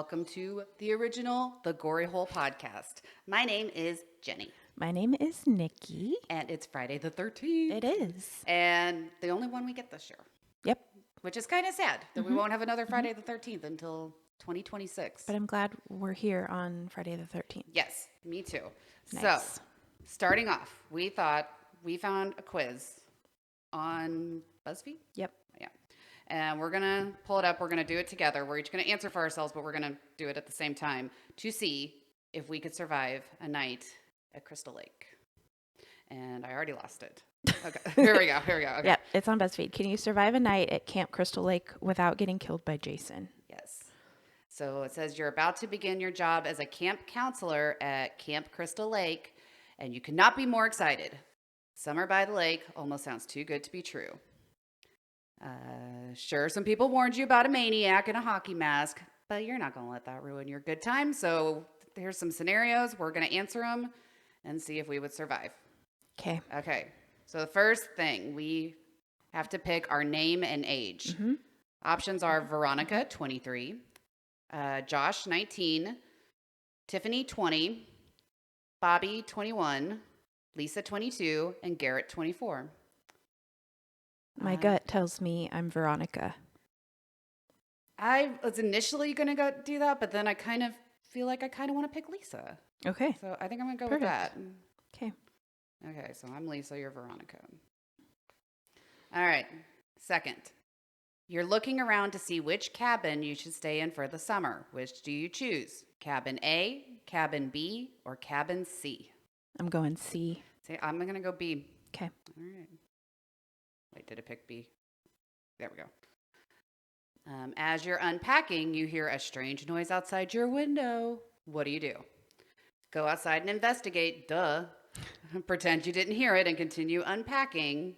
welcome to the original The Gory Hole Podcast. My name is Jenny. My name is Nikki. And it's Friday the 13th. It is. And the only one we get this year. Yep. Which is kind of sad that we won't have another Friday the 13th until 2026. But I'm glad we're here on Friday the 13th. Yes, me too. Nice. So, starting off, we thought we found a quiz on BuzzFeed. Yep. Yeah. And we're going to pull it up. We're going to do it together. We're each going to answer for ourselves, but we're going to do it at the same time to see if we could survive a night at Crystal Lake. And I already lost it. Okay. Here we go. Okay. Yep. It's on BuzzFeed. Can you survive a night at Camp Crystal Lake without getting killed by Jason? Yes. So it says you're about to begin your job as a camp counselor at Camp Crystal Lake, and you could not be more excited. Summer by the lake almost sounds too good to be true. Sure, some people warned you about a maniac in a hockey mask, but you're not going to let that ruin your good time. So here's some scenarios. We're going to answer them and see if we would survive. Okay. Okay. So the first thing, we have to pick our name and age. Mm-hmm. Options are Veronica, 23, Josh, 19, Tiffany, 20, Bobby, 21, Lisa, 22, and Garrett, 24. My gut tells me I'm Veronica. I was initially going to go do that, but then I kind of feel like I kind of want to pick Lisa. Okay. So I think I'm going to go Perfect. with that. Okay. Okay, so I'm Lisa, you're Veronica. All right, second. You're looking around to see which cabin you should stay in for the summer. Which do you choose? Cabin A, Cabin B, or Cabin C? I'm going C. See, I'm going to go B. Okay. All right. Wait, did it pick B? There we go. As you're unpacking, you hear a strange noise outside your window. What do? Go outside and investigate. Duh. Pretend you didn't hear it and continue unpacking.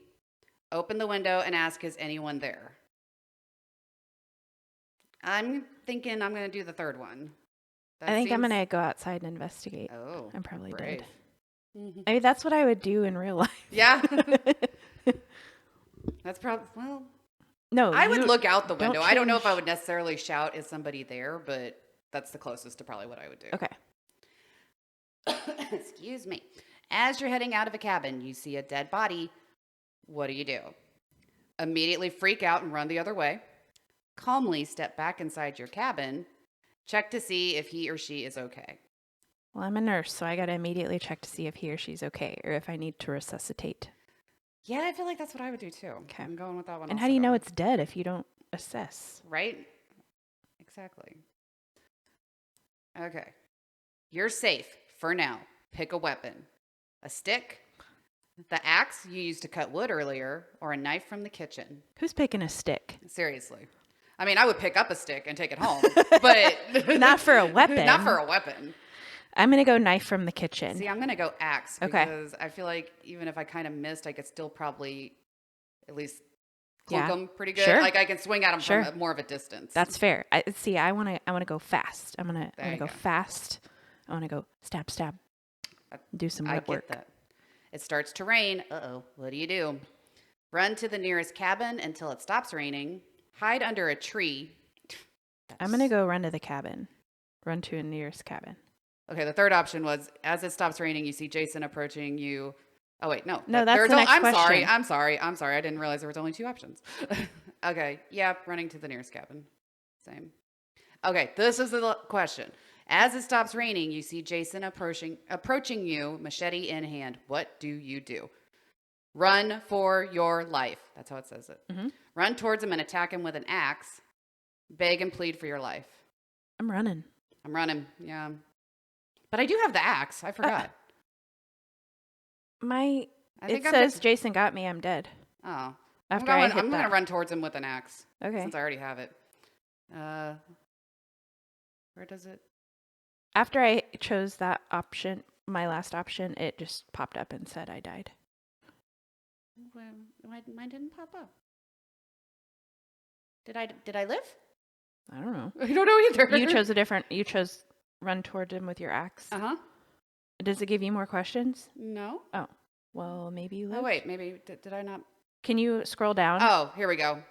Open the window and ask, is anyone there? I'm thinking I'm going to do the third one. I think I'm going to go outside and investigate. Oh, I'm probably brave. dead. I mean, that's what I would do in real life. Yeah. That's probably, well, No, I would look out the window. I don't know if I change- would necessarily shout, is somebody there? But that's the closest to probably what I would do. Okay. Excuse me. As you're heading out of a cabin, you see a dead body. What do? Immediately freak out and run the other way. Calmly step back inside your cabin. Check to see if he or she is okay. Well, I'm a nurse, so I got to immediately check to see if he or she's okay or if I need to resuscitate. Yeah, I feel like that's what I would do too. Okay. I'm going with that one. And how do you know it's dead if you don't assess? Right? Exactly. Okay. You're safe for now. Pick a weapon. A stick, the axe you used to cut wood earlier, or a knife from the kitchen. Who's picking a stick? Seriously. I mean, I would pick up a stick and take it home, but Not for a weapon. Not for a weapon. I'm going to go knife from the kitchen. See, I'm going to go axe Okay. because I feel like even if I kind of missed, I could still probably at least clunk Yeah. them pretty good. Sure. Like I can swing at them Sure. from more of a distance. That's fair. I want to go fast. I'm going There you to go go. fast. I want to go stab. Do some I rep get work. that. It starts to rain. Uh-oh. What do? Run to the nearest cabin until it stops raining. Hide under a tree. I'm going to go run to the cabin. Run to a nearest cabin. Okay, the third option was, as it stops raining, you see Jason approaching you. Oh, wait, no. No, that's There's the next I'm question. sorry. I didn't realize there was only two options. Okay, yeah, running to the nearest cabin. Same. Okay, this is the question. As it stops raining, you see Jason approaching you, machete in hand. What do? Run for your life. That's how it says it. Mhm. Run towards him and attack him with an axe. Beg and plead for your life. I'm running. I'm running, yeah. But I do have the axe. I forgot. It I'm says gonna- Jason got me. I'm dead. Oh. After I hit I'm going to that. run towards him with an axe. Okay. Since I already have it. Where does it? After I chose that option, my last option, it just popped up and said I died. Mine didn't pop up. Did I live? I don't know. I don't know either. You chose run toward him with your axe. Uh-huh. Does it give you more questions? No. Oh, well, maybe you lived. Oh, wait. Maybe. Did I not? Can you scroll down? Oh, here we go.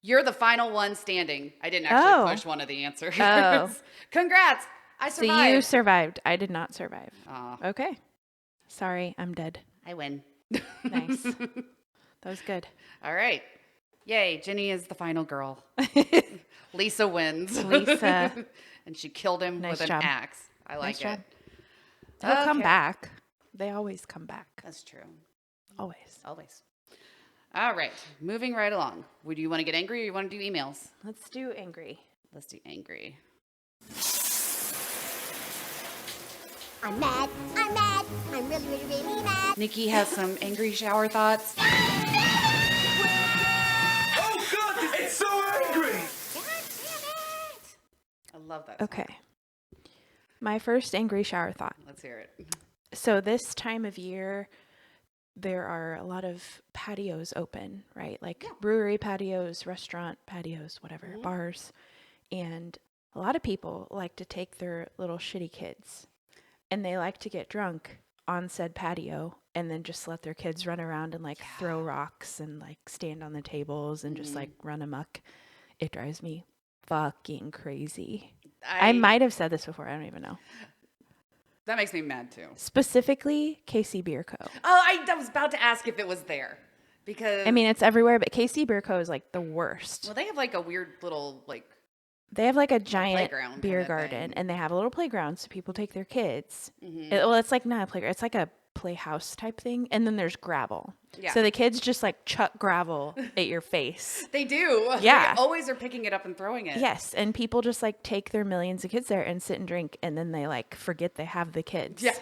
You're the final one standing. I didn't actually Oh. push one of the answers. Oh. Congrats. I So survived. you survived. I did not survive. Aw, Okay. Sorry, I'm dead. I win. Nice. That was good. All right. Yay. Jenny is the final girl. Lisa wins. Lisa. And she killed him Nice with an job. axe. I like Nice it. job. They'll come Okay. back. They always come back. That's true. Always. Always. All right. Moving right along. Would you want to get angry or you want to do emails? Let's do angry. Let's do angry. I'm mad. I'm mad. I'm really, really, really mad. Nikki has some angry shower thoughts. Oh God, it's so angry! God damn it! I love that. song. Okay. My first angry shower thought. Let's hear it. So this time of year, there are a lot of patios open, right? Like brewery patios, restaurant patios, whatever, bars. And a lot of people like to take their little shitty kids and they like to get drunk on said patio and then just let their kids run around and like throw rocks and like stand on the tables and just like run amok. It drives me fucking crazy. I might have said this before. I don't even know. That makes me mad too. Specifically, KC Beer Co. Oh, I was about to ask if it was there. Because I mean, it's everywhere, but KC Beer Co. is like the worst. well, they have like a weird little like They have like a giant playground beer kinda garden, thing. and they have a little playground so people take their kids. Mm-hmm. Well, it's like not a playground; it's like a playhouse type thing, and then there's gravel. Yeah. So the kids just like chuck gravel at your face. they do. Yeah. They always are picking it up and throwing it. Yes, and people just like take their millions of kids there and sit and drink, and then they like forget they have the kids. Yeah.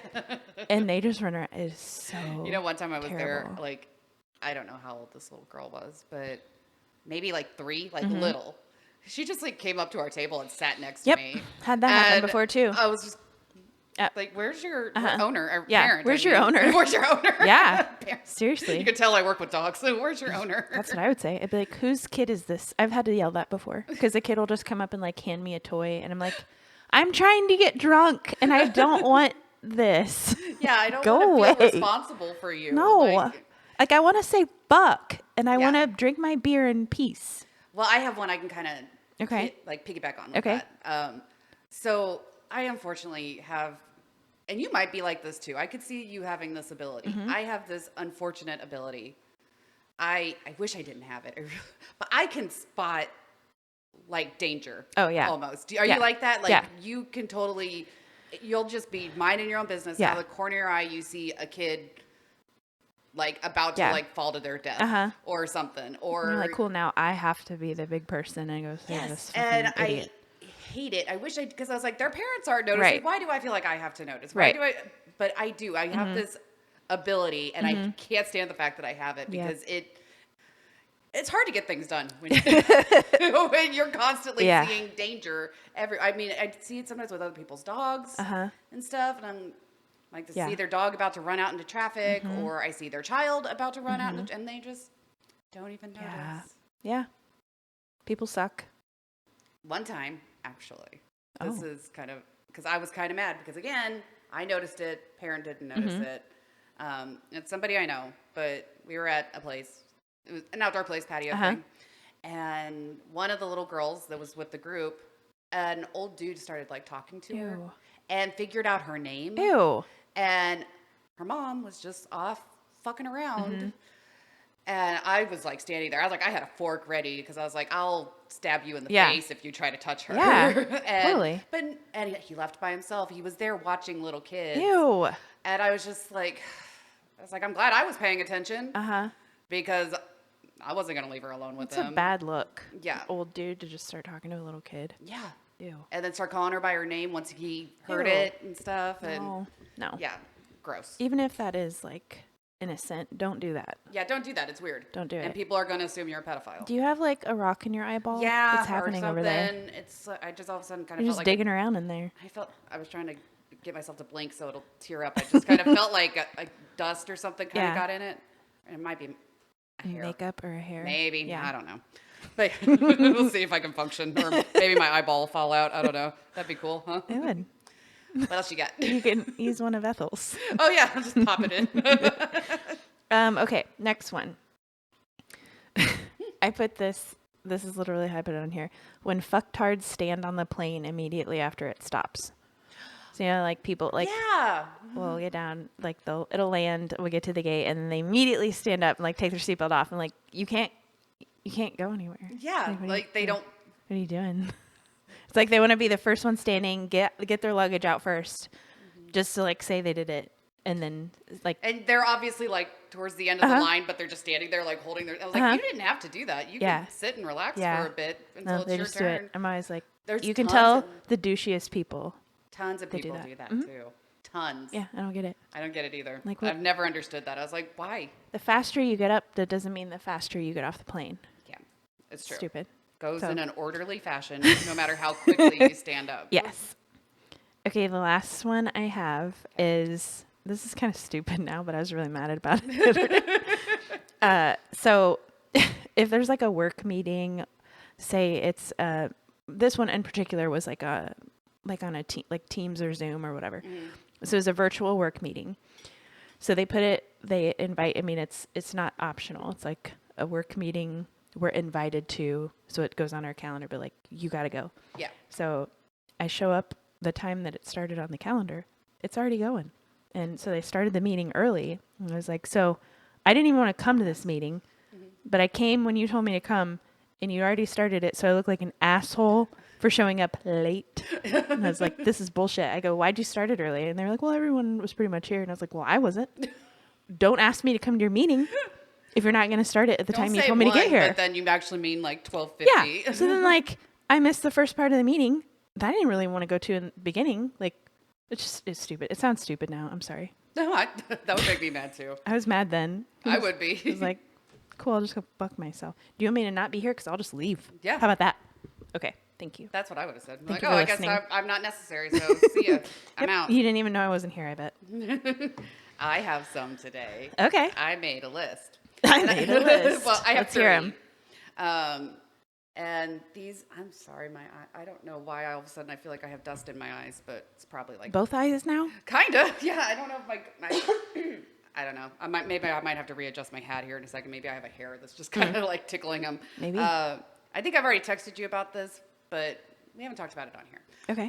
And they just run around. It is so. You know, one time I was there, terrible. like, I don't know how old this little girl was, but maybe like 3, like Mm-hmm. little. She just like came up to our table and sat next Yep, to me. had that happen And before too. I was just Yep. like, "Where's your Uh-huh. owner? Or Yeah, parent? where's I your mean. owner? Where's your owner? Yeah. Parent. Seriously. You could tell I work with dogs. So where's your owner? That's what I would say. I'd be like, whose kid is this? I've had to yell that before because the kid will just come up and like hand me a toy, and I'm like, I'm trying to get drunk and I don't want this. Yeah, I don't Go want to feel away. responsible for you. No. Like, Like, I want to say fuck and I Yeah. want to drink my beer in peace. well, I have one I can kind of Okay. like piggyback on. With Okay. That. So I unfortunately have, and you might be like this too. I could see you having this ability. Mm-hmm. I have this unfortunate ability. I wish I didn't have it, but I can spot like danger. Oh, yeah. Almost. Are Yeah. you like that? Like Yeah. you can totally. You'll just be minding your own business. Yeah. Out of the corner of your eye, you see a kid like about to Yeah. like fall to their death Uh-huh. or something. And Or you're like, cool, now I have to be the big person and go save this fucking and idiot. I hate it. I wish because I was like, their parents aren't noticing. Right. Why do I feel like I have to notice? Why Right. do I? But I do. I have this ability, and I can't stand the fact that I have it Yeah. because it's hard to get things done when, when you're constantly Yeah. seeing danger. I mean, I see it sometimes with other people's dogs Uh-huh. and stuff, and I'm like to Yeah. see their dog about to run out into traffic, or I see their child about to run out, and they just don't even notice. Yeah. Yeah. People suck. One time, actually, this Oh. is kind of because I was kind of mad because again, I noticed it, parent didn't notice Mm-hmm. it. It's somebody I know, but we were at a place, it was an outdoor place patio Uh-huh. thing, and one of the little girls that was with the group, an old dude started like talking to her Ew. and figured out her name, Ew. and her mom was just off fucking around. Mm-hmm. And I was like standing there. I was like, I had a fork ready because I was like, I'll stab you in the Yeah. face if you try to touch her. Yeah, and, totally. And he left by himself. He was there watching little kids. Ew. And I was just like, I'm glad I was paying attention Uh-huh. because I wasn't going to leave her alone with It's him. a bad look. Yeah. Old dude to just start talking to a little kid. Yeah. Ew. And then start calling her by her name once he heard Ew. it and stuff. And No. No. yeah, gross. Even if that is like innocent, don't do that. Yeah, don't do that. It's weird. Don't do And it. people are going to assume you're a pedophile. Do you have like a rock in your eyeball? Yeah, What's happening or over something. there? It's I just all of a sudden kind You're of just felt like digging around in there. I was trying to get myself to blink so it'll tear up. I just kind of felt like a dust or something kind Yeah. of got in it. And it might be a hair. Makeup or a hair? Maybe. Yeah. I don't know. But we'll see if I can function. Or maybe my eyeball will fall out. I don't know. That'd be cool, huh? It would. What else you got? You can use one of Ethel's. Oh, yeah. I'll just pop it in. Okay, next one. I put this this is literally how I put it on here. When fucktards stand on the plane immediately after it stops. So, you know, like people, like, Yeah. we'll get down, like, it'll land, we'll get to the gate, and then they immediately stand up and, like, take their seatbelt off. And, like, you can't go anywhere. Yeah. what are Like, you- they don't. What are you doing? It's like they want to be the first one standing, get their luggage out first, just to, like, say they did it. And then, like, And they're obviously like towards the end of the line, but they're just standing there like holding their. I was like, you didn't have to do that. You Yeah. can sit and relax Yeah. for a bit until no, it's they your just turn. do it. I'm always like, There's you can tons tell of- the douchiest people. Tons of They do people that. do that Mhm. too. Tons. Yeah, I don't get it. I don't get it either. Like, what- I've never understood that. I was like, why? The faster you get up, that doesn't mean the faster you get off the plane. Yeah, it's true. Stupid. Goes So- in an orderly fashion, no matter how quickly you stand up. Yes. Okay, the last one I have is, this is kind of stupid now, but I was really mad about it. So if there's like a work meeting, say it's this one in particular was like on a Teams or Zoom or whatever. So it's a virtual work meeting. So they invite, I mean, it's not optional. It's like a work meeting we're invited to. So it goes on our calendar, but like, you got to go. Yeah. So I show up the time that it started on the calendar. It's already going. And so they started the meeting early. And I was like, so I didn't even want to come to this meeting, but I came when you told me to come and you already started it. So I look like an asshole for showing up late. And I was like, this is bullshit. I go, why'd you start it early? And they were like, well, everyone was pretty much here. And I was like, well, I wasn't. Don't ask me to come to your meeting if you're not going to start it at the Don't time you say told me to get one, here. But then you actually mean like 12:50. Yeah. So then, like, I missed the first part of the meeting that I didn't really want to go to in the beginning. Like, it's stupid. It sounds stupid now. I'm sorry. No, that would make me mad too. I was mad then. I would be. I was like, cool, I'll just go fuck myself. Do you want me to not be here? Because I'll just leave. Yeah. How about that? Okay. Thank you. That's what I would have said. I'm Thank like, you oh, for I guess listening. I'm not necessary, so see ya. I'm Yep, out. You didn't even know I wasn't here, I bet. I have some today. Okay. I made a list. I made a list. Well, I have Let's hear 30. 'em. And these, I'm sorry, I don't know why all of a sudden I feel like I have dust in my eyes, but it's probably like Both eyes now? Kinda, yeah. I don't know if my I don't know. Maybe I might have to readjust my hat here in a second. Maybe I have a hair that's just kind of like tickling them. Maybe. I think I've already texted you about this, but we haven't talked about it on here. Okay.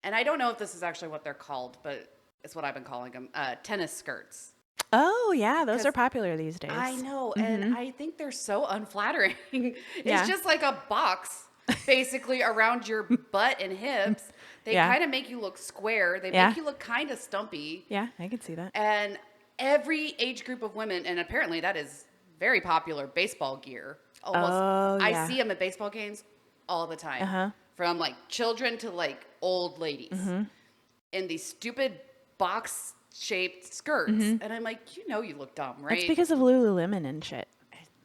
And I don't know if this is actually what they're called, but it's what I've been calling them. Tennis skirts. Oh, yeah. Those 'cause are popular these days. I know, and I think they're so unflattering. It's Yeah. just like a box, basically around your butt and hips. They Yeah. kind of make you look square. They Yeah. make you look kind of stumpy. Yeah, I can see that. And every age group of women, and apparently that is very popular baseball gear. Almost, Oh, yeah. I see them at baseball games all the time. Uh-huh. From like children to like old ladies Mm-hmm. in these stupid box shaped skirts. And I'm like, you know, you look dumb, right? It's because of Lululemon and shit.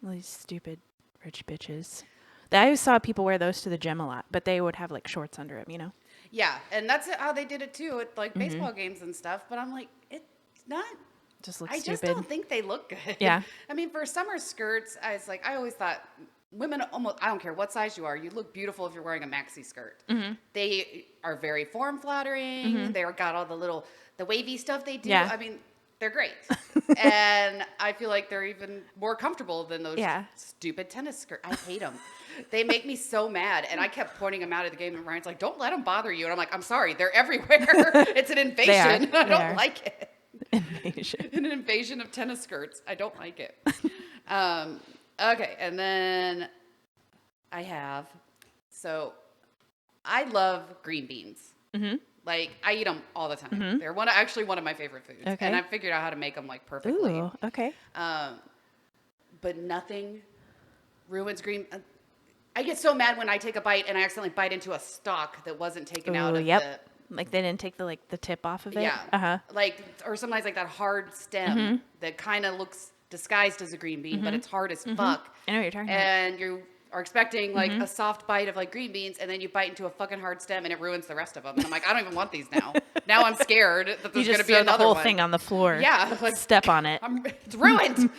All these stupid rich bitches. I always saw people wear those to the gym a lot, but they would have like shorts under them, you know? Yeah, and that's how they did it too at like Mm-hmm. baseball games and stuff. But I'm like, it's not. Just looks I stupid. just don't think they look good. Yeah. I mean, for summer skirts, I always thought women almost, I don't care what size you are, you look beautiful if you're wearing a maxi skirt. Mm-hmm. They are very form flattering. They've got all the wavy stuff they do. Yeah. I mean, they're great. And I feel like they're even more comfortable than those Yeah. stupid tennis skirts. I hate them. They make me so mad. And I kept pointing them out at the game, and Ryan's like, don't let them bother you. And I'm like, I'm sorry, they're everywhere. It's an invasion. I They don't are. like it. Invasion. An invasion of tennis skirts. I don't like it. Okay, and then I have, so I love green beans. Mm-hmm. Like, I eat them all the time. They're actually one of my favorite foods. Okay. And I figured out how to make them like perfectly. Ooh, okay. But nothing ruins green. I get so mad when I take a bite and I accidentally bite into a stalk that wasn't taken out Ooh, of yep. Like they didn't take the tip off of it? yeah. Uh-huh. Like, or sometimes like that hard stem that kind of looks disguised as a green bean, but it's hard as fuck. I know what you're talking about. And you are expecting like a soft bite of like green beans, and then you bite into a fucking hard stem, and it ruins the rest of them. And I'm like, I don't even want these now. Now I'm scared that You there's going just to be throw another the whole one. thing on the floor. Yeah, like, Step on it. it's ruined.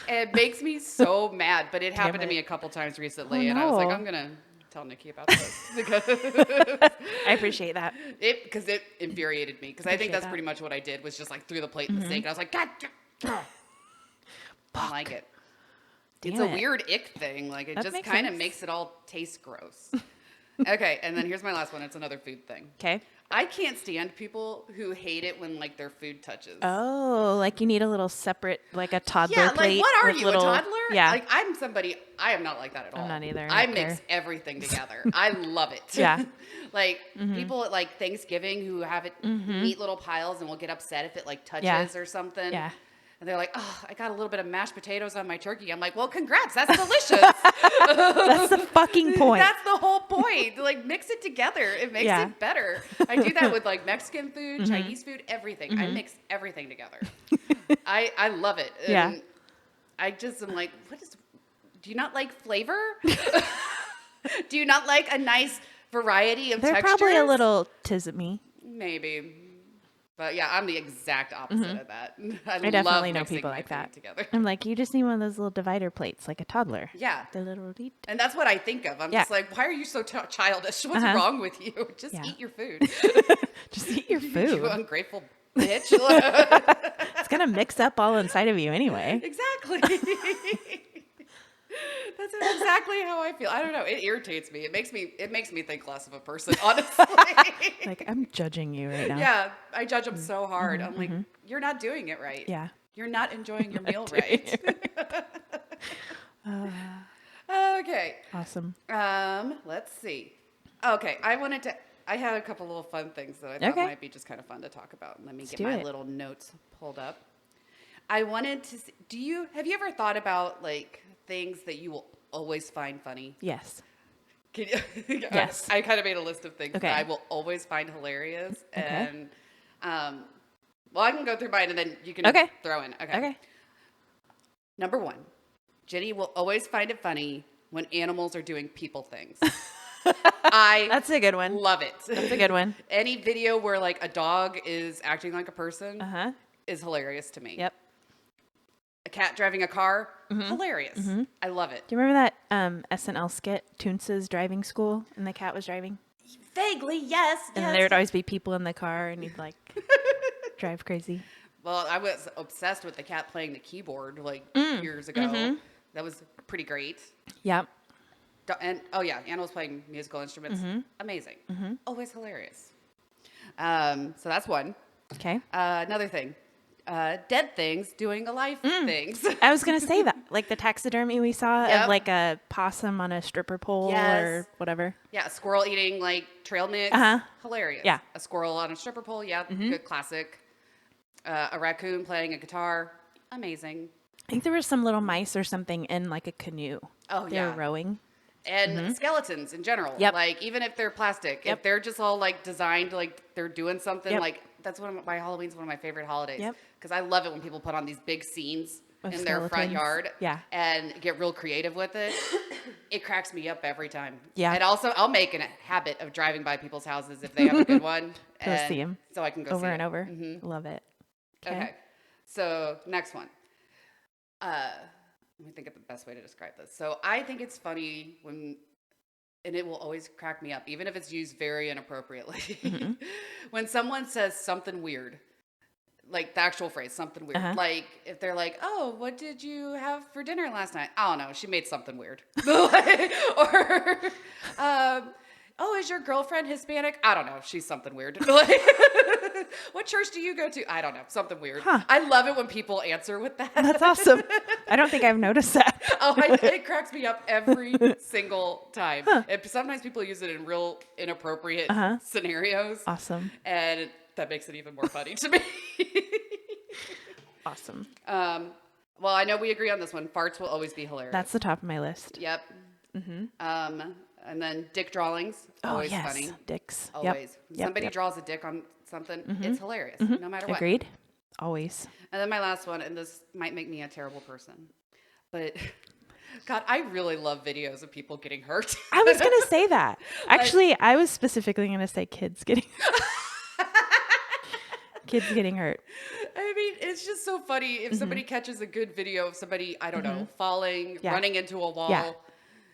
It makes me so mad, but it happened to it. me a couple times recently, Oh, and I was like, no. I'm gonna tell Nikki about this because I appreciate that. it infuriated me, because I think Appreciate that's that. pretty much what I did, was just like threw the plate in the sink, and I was like, God, I don't like it. It's Damn a it. weird ick thing. Like it That just makes kind of sense. makes it all taste gross. Okay, and then here's my last one. It's another food thing. Okay. I can't stand people who hate it when like their food touches. Oh, like you need a little separate, like a toddler Yeah, plate. like what are with you, little, a toddler? Yeah. Like I am not like that at all. not either. I Not mix there. everything together. I love it. Yeah. Like people at like Thanksgiving who have it neat little piles and will get upset if it like touches Yeah. or something. Yeah. And they're like, oh, I got a little bit of mashed potatoes on my turkey. I'm like, well, congrats. That's delicious. That's the fucking point. That's the whole point. Like, mix it together. It makes Yeah. it better. I do that with like Mexican food, Chinese food, everything. I mix everything together. I love it. And Yeah. I just am like, do you not like flavor? Do you not like a nice variety of They're textures? probably a little tismy. Maybe. But yeah, I'm the exact opposite of that. I I definitely love know mixing people my like food that. together. I'm like, you just need one of those little divider plates, like a toddler. Yeah. The little deep. And that's what I think of. I'm Yeah. just like, why are you so childish? What's Uh-huh. wrong with you? Just Yeah. eat your food. Just eat your You food. ungrateful bitch. It's gonna mix up all inside of you anyway. Exactly. That's exactly how I feel. I don't know. It irritates me. It makes me think less of a person, honestly. Like I'm judging you right now. Yeah, I judge them so hard. I'm like, you're not doing it right. Yeah. You're not enjoying your meal right. Okay. Awesome. Let's see. Okay, I had a couple little fun things that I thought Okay. might be just kind of fun to talk about. Let me get do my it. little notes pulled up. I wanted to see, have you ever thought about like things that you will always find funny? Yes. Can you, Yes. I kind of made a list of things Okay. that I will always find hilarious. Okay. And, well, I can go through mine and then you can Okay. throw in. Okay. Okay. Number one, Jenny will always find it funny when animals are doing people things. I That's a good one. love it. That's a good one. Any video where like a dog is acting like a person Uh-huh. is hilarious to me. Yep. A cat driving a car, hilarious. I love it. Do you remember that SNL skit, Toonce's driving school, and the cat was driving? Vaguely, yes. And there would always be people in the car, and he'd like drive crazy. Well, I was obsessed with the cat playing the keyboard like years ago. That was pretty great. Yep. And oh yeah, animals playing musical instruments, amazing. Always hilarious. So that's one. Okay. Another thing, dead things doing alive things. I was gonna say that, like the taxidermy we saw Yep. of like a possum on a stripper pole Yes. or whatever. Yeah, a squirrel eating like trail mix, Uh-huh. hilarious. Yeah. A squirrel on a stripper pole, yeah, good classic. A raccoon playing a guitar, amazing. I think there was some little mice or something in like a canoe. Oh, they yeah. were rowing. And skeletons in general. Yep. Like even if they're plastic, Yep. if they're just all like designed like they're doing something, Yep. like that's my Halloween's one of my favorite holidays. Yep. Because I love it when people put on these big scenes Of in their front skeletons. yard. Yeah. And get real creative with it. It cracks me up every time. Yeah. And also I'll make a habit of driving by people's houses if they have a good one. Go and see 'em. So I can go Over see and it. over. Love it. Okay. So next one. Let me think of the best way to describe this. So I think it's funny when, and it will always crack me up, even if it's used very inappropriately, when someone says something weird, like the actual phrase, something weird. Uh-huh. Like if they're like, "Oh, what did you have for dinner last night?" I don't know. She made something weird. Or, "Oh, is your girlfriend Hispanic?" I don't know. She's something weird. Like, what church do you go to? I don't know. Something weird. Huh. I love it when people answer with that. That's awesome. I don't think I've noticed that. It cracks me up every single time. And sometimes people use it in real inappropriate scenarios. Awesome. And that makes it even more funny to me. Awesome. Well, I know we agree on this one. Farts will always be hilarious. That's the top of my list. Yep. And then dick drawings, Oh, always yes. funny. Dicks. Always. Yep. When Yep, somebody yep. draws a dick on something, it's hilarious, no matter what. Agreed. Always. And then my last one, and this might make me a terrible person, but God, I really love videos of people getting hurt. I was going to say that. Actually, I was specifically going to say kids getting kids getting hurt. I mean, it's just so funny if somebody catches a good video of somebody, I don't know, falling, Yeah. running into a wall, Yeah.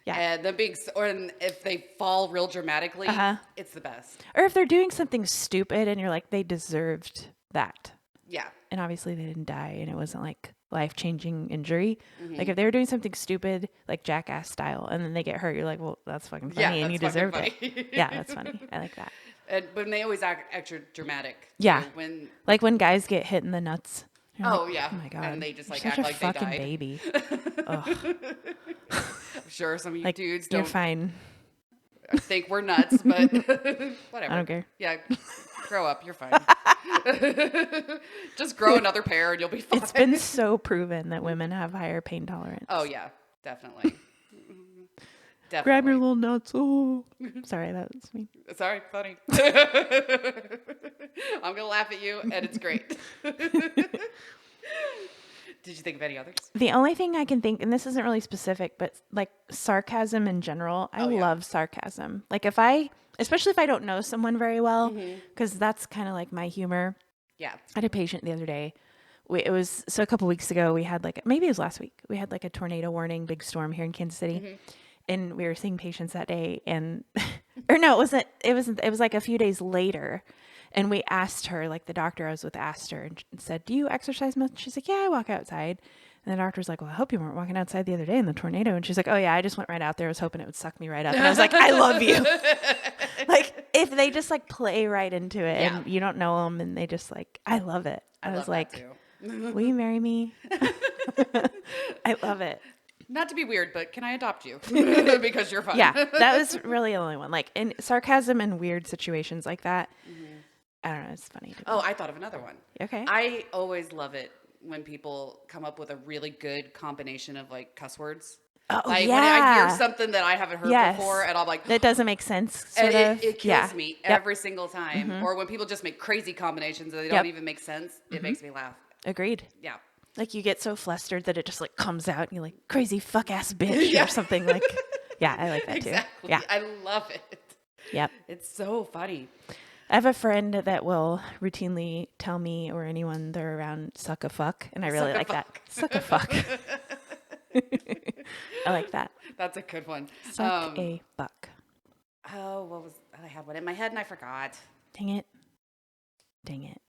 Yeah. and them being, or if they fall real dramatically, Uh-huh. it's the best. Or if they're doing something stupid and you're like, they deserved that. Yeah. And obviously they didn't die and it wasn't like life-changing injury. Like if they were doing something stupid, like Jackass style, and then they get hurt, you're like, well, that's fucking funny, and you that's fucking deserved funny. it. Yeah, that's funny. I like that. And when they always act extra dramatic. too, Yeah. When Like when guys get hit in the nuts. You're Oh, like, yeah. Oh my god. And they just, you're like, such act a like they fucking died. baby. Ugh. I'm sure some of you Like dudes you're don't fine. think we're nuts, but whatever. I don't care. Yeah, grow up. You're fine. Just grow another pair and you'll be fine. It's been so proven that women have higher pain tolerance. Oh yeah, definitely. Definitely. Grab your little nuts. Oh, sorry, that was me. Sorry, funny. I'm gonna laugh at you, and it's great. Did you think of any others? The only thing I can think, and this isn't really specific, but like sarcasm in general, I yeah. love sarcasm. Like especially if I don't know someone very well, because that's kind of like my humor. Yeah. I had a patient the other day. A couple weeks ago, we had maybe it was last week, we had like a tornado warning, big storm here in Kansas City. And we were seeing patients that day and, or no, it was like a few days later. And we asked her, like the doctor I was with asked her and said, do you exercise much? She's like, yeah, I walk outside. And the doctor's like, well, I hope you weren't walking outside the other day in the tornado. And she's like, oh yeah, I just went right out there. I was hoping it would suck me right up. And I was like, I love you. Like if they just like play right into it and you don't know them and they just like, I love it. I was love like, that too. will you marry me? I love it. Not to be weird, but can I adopt you? Because you're fine. Yeah, that was really the only one. Like in sarcasm and weird situations like that. I don't know. It's funny. To me. Oh, I thought of another one. Okay. I always love it when people come up with a really good combination of like cuss words. Oh, Like yeah. when I hear something that I haven't heard before, and I'm like, that doesn't make sense. and Sort of. it kills me Yep. every single time. Or when people just make crazy combinations and they don't even make sense, it makes me laugh. Agreed. Yeah. Like you get so flustered that it just like comes out and you're like crazy fuck ass bitch or something like. Yeah, I like that too. Exactly. Yeah. I love it. Yep. It's so funny. I have a friend that will routinely tell me or anyone they're around suck a fuck, and I really Suck a like that. fuck. Suck a fuck. I like that. That's a good one. Suck a fuck. Oh, I had one in my head and I forgot. Dang it. Dang it.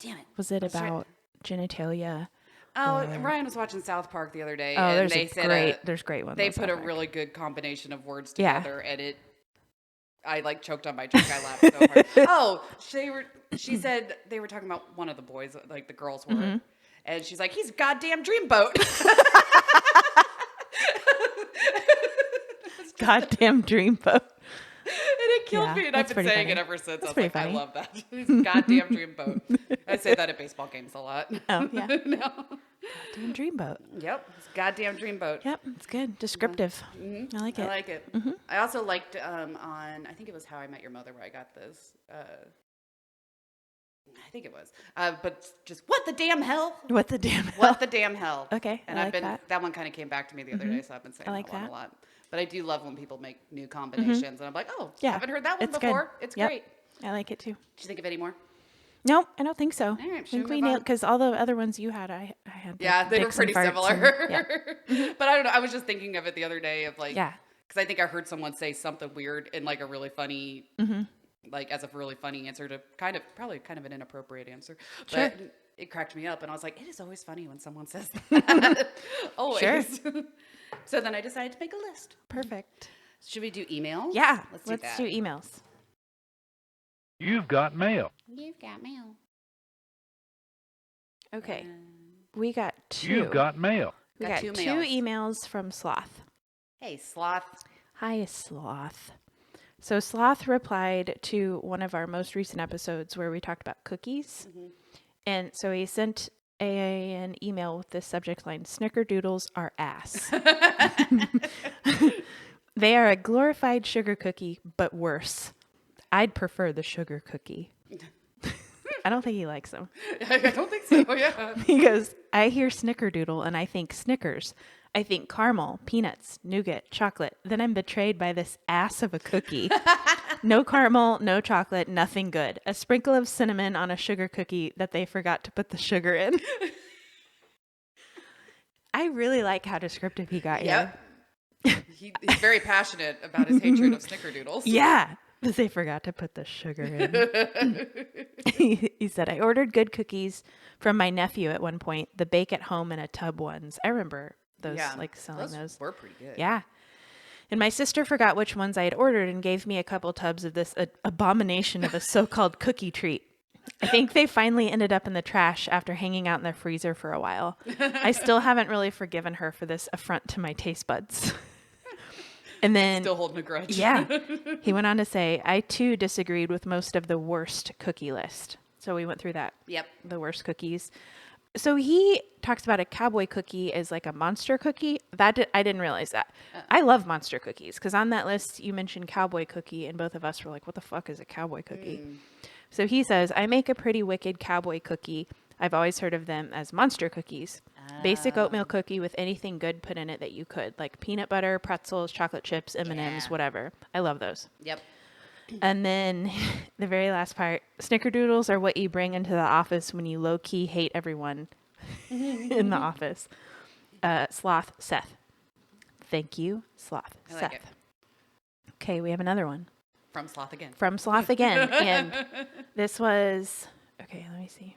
Damn it. Was it Let's try- about genitalia? Oh, or- Ryan was watching South Park the other day, Oh, and there's they a said great, there's great ones. they on put a South Park. really good combination of words Yeah. together, and I like choked on my drink. I laughed so hard. Oh, she said they were talking about one of the boys, like the girls were, and she's like, he's a goddamn dreamboat. Goddamn dreamboat. And it killed Yeah, me, and I've that's been pretty saying it funny. ever since. That's I was pretty like, funny. I love that. He's a goddamn dreamboat. I say that at baseball games a lot. Oh, yeah. No. Goddamn dreamboat. Yep, it's a goddamn dreamboat. Yep, it's good. Descriptive. I like it. I like it. I also liked on, I think it was How I Met Your Mother where I got this. I think it was. But just, what the damn hell? What the damn hell? What the damn hell? Okay, And I I've like been, that. one kind of came back to me the other day, so I've been saying I like that one that. a lot. But I do love when people make new combinations, and I'm like, oh, Yeah, haven't heard that one it's good. before. It's Yep. great. I like it too. Did you think of any more? Nope, I don't think so. right, I should think we we move nailed on? because all the other ones you had, I had. Yeah, like, they were dicks and pretty farts similar. and- yeah. But I don't know. I was just thinking of it the other day of like, Yeah. because I think I heard someone say something weird in like a really funny, like as a really funny answer to probably kind of an inappropriate answer. Sure. But it cracked me up, and I was like, it is always funny when someone says that. Always. Sure. So then I decided to make a list. Perfect. Should we do emails? Yeah, let's let's that. do emails. You've got mail. You've got mail. Okay, we got two. You've got mail. we got got two two mails. emails from Sloth. Hey, sloth. Hi, Sloth. So Sloth replied to one of our most recent episodes where we talked about cookies. And so he sent an email with this subject line, Snickerdoodles are ass. They are a glorified sugar cookie, but worse. I'd prefer the sugar cookie. I don't think he likes them. I don't think so. Yeah. He goes, I hear Snickerdoodle and I think Snickers. I think caramel, peanuts, nougat, chocolate. Then I'm betrayed by this ass of a cookie. No caramel, no chocolate, nothing good. A sprinkle of cinnamon on a sugar cookie that they forgot to put the sugar in. I really like how descriptive he got here. Yep. He's very passionate about his hatred of Snickerdoodles. Yeah. They forgot to put the sugar in. He said, I ordered good cookies from my nephew at one point, the bake at home in a tub ones. I remember those, like selling those. Were pretty good. Yeah. And my sister forgot which ones I had ordered and gave me a couple tubs of this abomination of a so-called cookie treat. I think they finally ended up in the trash after hanging out in the freezer for a while. I still haven't really forgiven her for this affront to my taste buds. And then, Still holding a grudge. yeah, he went on to say, I too disagreed with most of the worst cookie list. So we went through that. Yep. The worst cookies. So he talks about a cowboy cookie as like a monster cookie. I didn't realize that. I love monster cookies because on that list you mentioned cowboy cookie and both of us were like, what the fuck is a cowboy cookie? So he says, I make a pretty wicked cowboy cookie. I've always heard of them as monster cookies. Basic oatmeal cookie with anything good put in it that you could, like peanut butter, pretzels, chocolate chips, M&Ms, Yeah. whatever. I love those. Yep. And then the very last part, snickerdoodles are what you bring into the office when you low-key hate everyone in the office. Sloth Seth. Thank you, Sloth I like Seth. it. Okay, we have another one From Sloth again. from Sloth again. And this was, okay, let me see.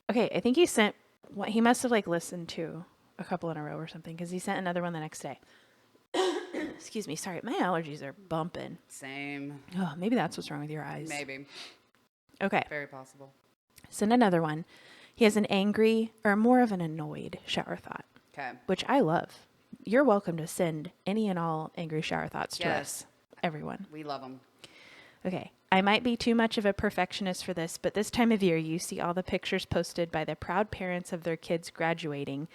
Okay, I think he sent, he must have like listened to a couple in a row or something because he sent another one the next day. Excuse me, sorry, my allergies are bumping. Same. Oh, maybe that's what's wrong with your eyes. Maybe. Okay, Very possible. send another one. He has an angry or more of an annoyed shower thought, Okay. which I love. You're welcome to send any and all angry shower thoughts to Yes. us, everyone. We love them. Okay, I might be too much of a perfectionist for this, but this time of year you see all the pictures posted by the proud parents of their kids graduating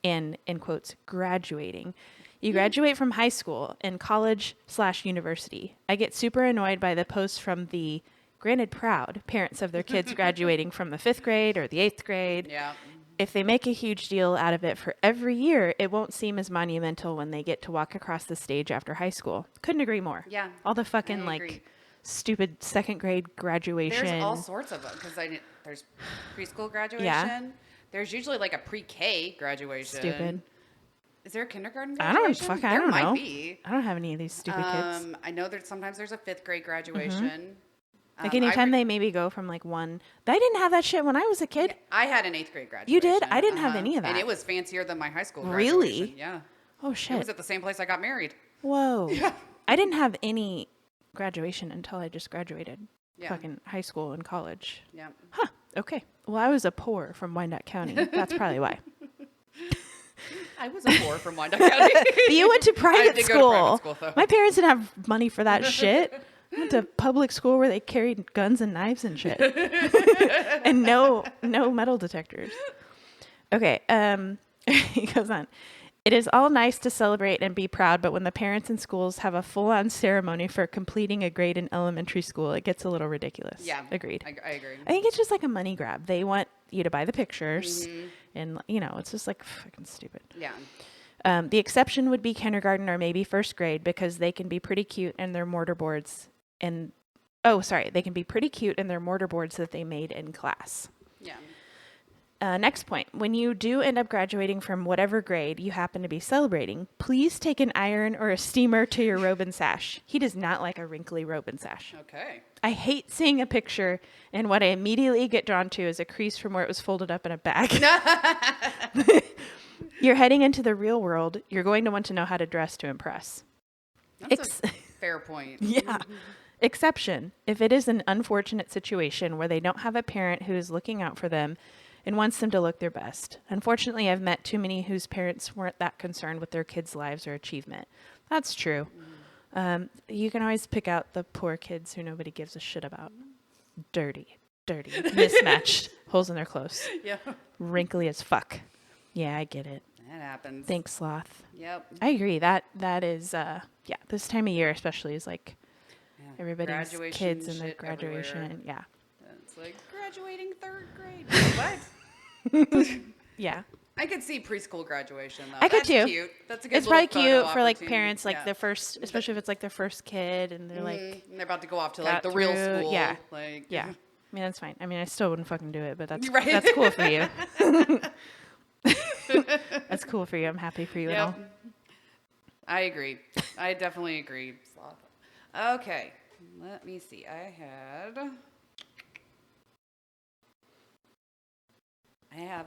and, in quotes, graduating. You graduate from high school and college/university. I get super annoyed by the posts from the, granted proud, parents of their kids graduating from the 5th grade or the 8th grade. Yeah. If they make a huge deal out of it for every year, it won't seem as monumental when they get to walk across the stage after high school. Couldn't agree more. Yeah. All the fucking I agree. like stupid 2nd grade graduation. There's all sorts of them because there's preschool graduation. There's usually like a pre-K graduation. Stupid. Is there a kindergarten I don't graduation? fuck. I There don't might know. be. I don't have any of these stupid kids. I know that sometimes there's a 5th grade graduation. Like anytime they maybe go from like one. I didn't have that shit when I was a kid. I had an 8th grade graduation. You did? I didn't have any of And that. it was fancier than my high school Really? graduation. Yeah. Oh It shit. was at the same place I got married. Whoa. I didn't have any graduation until I just graduated. Yeah. Fucking high school and college. Yeah. Huh. Okay. Well, I was a poor from Wyandotte County. That's probably why. I was a 4 from Wyandotte County. But you went to private did go to school. private school, though. My parents didn't have money for that shit. I went to public school where they carried guns and knives and shit. And no metal detectors. Okay, he goes on. It is all nice to celebrate and be proud, but when the parents in schools have a full-on ceremony for completing a grade in elementary school, it gets a little ridiculous. Yeah. Agreed. I agree. I think it's just like a money grab. They want you to buy the pictures, and it's just like fucking stupid. Yeah. The exception would be kindergarten or maybe 1st grade because they can be pretty cute in their mortar boards they can be pretty cute in their mortar boards that they made in class. Yeah. Next point. When you do end up graduating from whatever grade you happen to be celebrating, please take an iron or a steamer to your robe and sash. He does not like a wrinkly robe and sash. Okay. I hate seeing a picture, and what I immediately get drawn to is a crease from where it was folded up in a bag. You're heading into the real world. You're going to want to know how to dress to impress. That's a fair point. Yeah. Exception. If it is an unfortunate situation where they don't have a parent who is looking out for them and wants them to look their best. Unfortunately, I've met too many whose parents weren't that concerned with their kids' lives or achievement. That's true. You can always pick out the poor kids who nobody gives a shit about. Dirty, mismatched, holes in their clothes, Yeah. wrinkly as fuck. Yeah, I get it. That happens. Thanks, Sloth. Yep. I agree. That is this time of year especially is like Yeah. everybody's Graduation kids and their shit everywhere. graduation. Yeah. It's like graduating 3rd grade. What? Yeah. I could see preschool graduation though. I could That's too. Cute. That's a good. It's probably little cute for like opportunity. parents, like Yeah. the first, especially if it's like their first kid and they're like, And they're about to go off to got like the real through- school. yeah. Like yeah. I mean, that's fine. I mean, I still wouldn't fucking do it, but that's Right. that's cool for you. That's cool for you. I'm happy for you and all. Yep. I agree. I definitely agree. Sloth. Okay, let me see. I have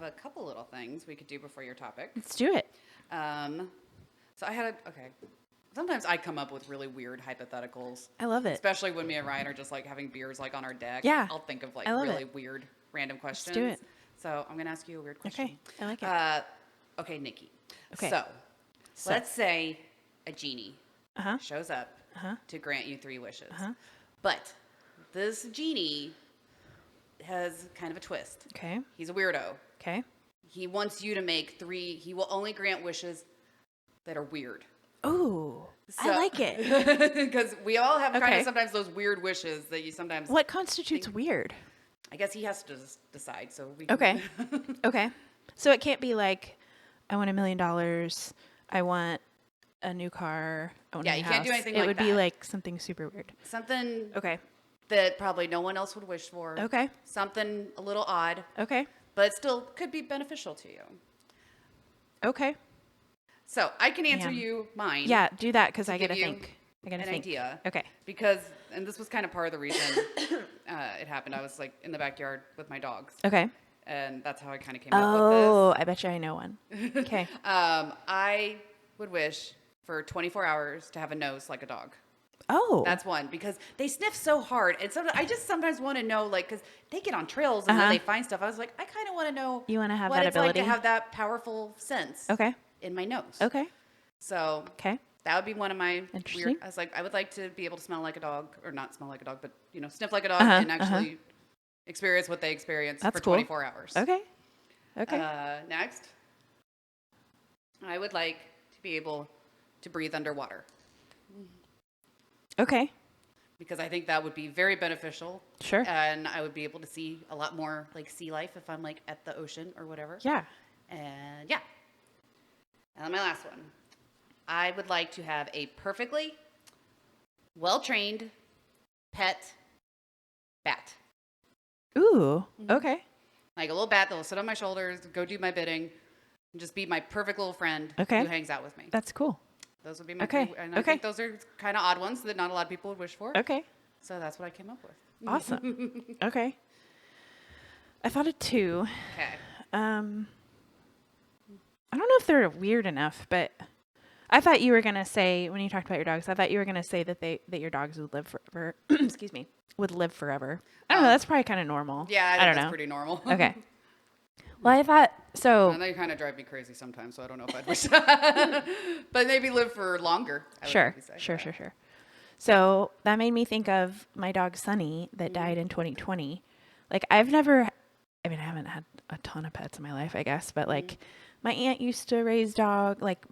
a couple little things we could do before your topic. Let's do it. So okay. Sometimes I come up with really weird hypotheticals. I love it. Especially when me and Ryan are just like having beers like on our deck. Yeah. I'll think of like I love really it. weird random questions. do it. So I'm going to ask you a weird question. Okay. I like it. Okay, Nikki. Okay. So So- let's say a genie Uh-huh. shows up Uh-huh. to grant you 3 wishes. Uh-huh. But this genie has kind of a twist. Okay. He's a weirdo. Okay. He wants you to make 3, he will only grant wishes that are weird. Ooh, I like it. Because we all have kind Okay. of sometimes those weird wishes that you sometimes. What constitutes weird? I guess he has to decide. So we. Okay. Okay. So it can't be like, I want $1 million. I want a new car. I want a Yeah, new you can't do house. anything It like would be that. like something super weird. Something Okay. that probably no one else would wish for. Okay. Something a little odd, Okay. but still could be beneficial to you. Okay. So I can answer Damn. you mine. Yeah, do that because I give gotta you think. I gotta an think. idea. Okay. Because, and this was kind of part of the reason it happened. I was like in the backyard with my dogs. Okay. And that's how I kind of came up Oh, I bet you I know one. Okay. with this. I would wish for 24 hours to have a nose like a dog. Oh. That's one, because they sniff so hard. And so I just sometimes want to know, like, because they get on trails and then Uh-huh. they find stuff. I was like, I kind of want to know You wanna have what that it's like ability? to have that powerful sense Okay. in my nose. Okay. So Okay. that would be one of my Interesting. weird. I was like, I would like to be able to smell like a dog, or not smell like a dog, but sniff like a dog Uh-huh, and actually experience what they experience That's for cool. 24 hours. Okay. Okay. Next, I would like to be able to breathe underwater Okay. because I think that would be very beneficial. Sure. And I would be able to see a lot more like sea life if I'm like at the ocean or whatever. Yeah. And yeah. And then my last one. I would like to have a perfectly well-trained pet bat. Ooh. Mm-hmm. Okay. Like a little bat that will sit on my shoulders, go do my bidding, and just be my perfect little friend Okay. who hangs out with me. That's cool. Those would be my Okay. three, and I Okay. think those are kind of odd ones that not a lot of people would wish for. Okay. So that's what I came up with. Awesome. Okay. I thought of 2. Okay. I don't know if they're weird enough, but I thought you were gonna say when you talked about your dogs. I thought you were gonna say that your dogs would live forever. Excuse me, would live forever. I don't know. That's probably kind of normal. Yeah, I I think don't that's know. pretty normal. Okay. Well, I thought so. And they kind of drive me crazy sometimes, so I don't know if I'd wish that. But maybe live for longer. I would Sure, maybe say. sure, Yeah. sure, sure. So that made me think of my dog Sunny that Mm-hmm. died in 2020. Like I haven't had a ton of pets in my life, I guess, but like Mm-hmm. my aunt used to raise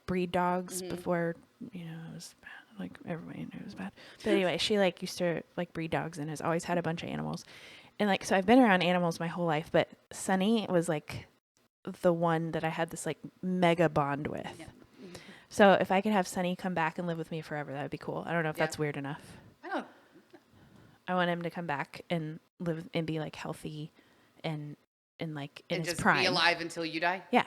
breed dogs before, it was bad. Like everybody knew it was bad. But anyway, she used to breed dogs and has always had a bunch of animals. And so I've been around animals my whole life, but Sunny was like the one that I had this mega bond with. Yeah. So if I could have Sunny come back and live with me forever, that would be cool. I don't know if Yeah. that's weird enough. I don't. I want him to come back and live and be healthy and in And his just prime. be alive until you die. Yeah.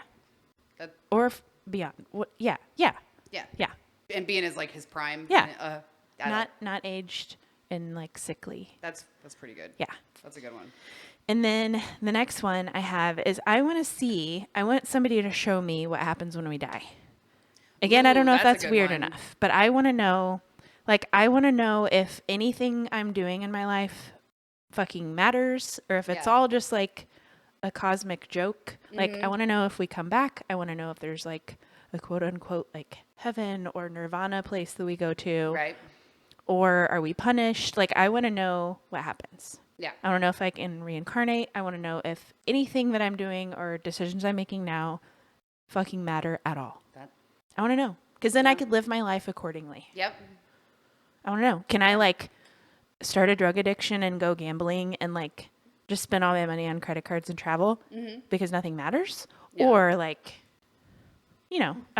That- Or beyond. Yeah. Yeah. Yeah. Yeah. And being as his prime. Yeah. I Not aged and sickly. that's pretty good. Yeah. That's a good one. And then the next one I have is I want somebody to show me what happens when we die. Again, I Ooh, don't know if that's a that's good weird one. enough, but I want to know, if anything I'm doing in my life fucking matters or if it's Yeah. all just a cosmic joke. Mm-hmm. I want to know if we come back. I want to know if there's a quote unquote heaven or nirvana place that we go to. Right. Or are we punished? I want to know what happens. Yeah. I want to know if I can reincarnate. I want to know if anything that I'm doing or decisions I'm making now fucking matter at all. That. I want to know. Because then I Yeah. could live my life accordingly. Yep. I want to know. Can I start a drug addiction and go gambling and just spend all my money on credit cards and travel because nothing matters? Yeah. Or I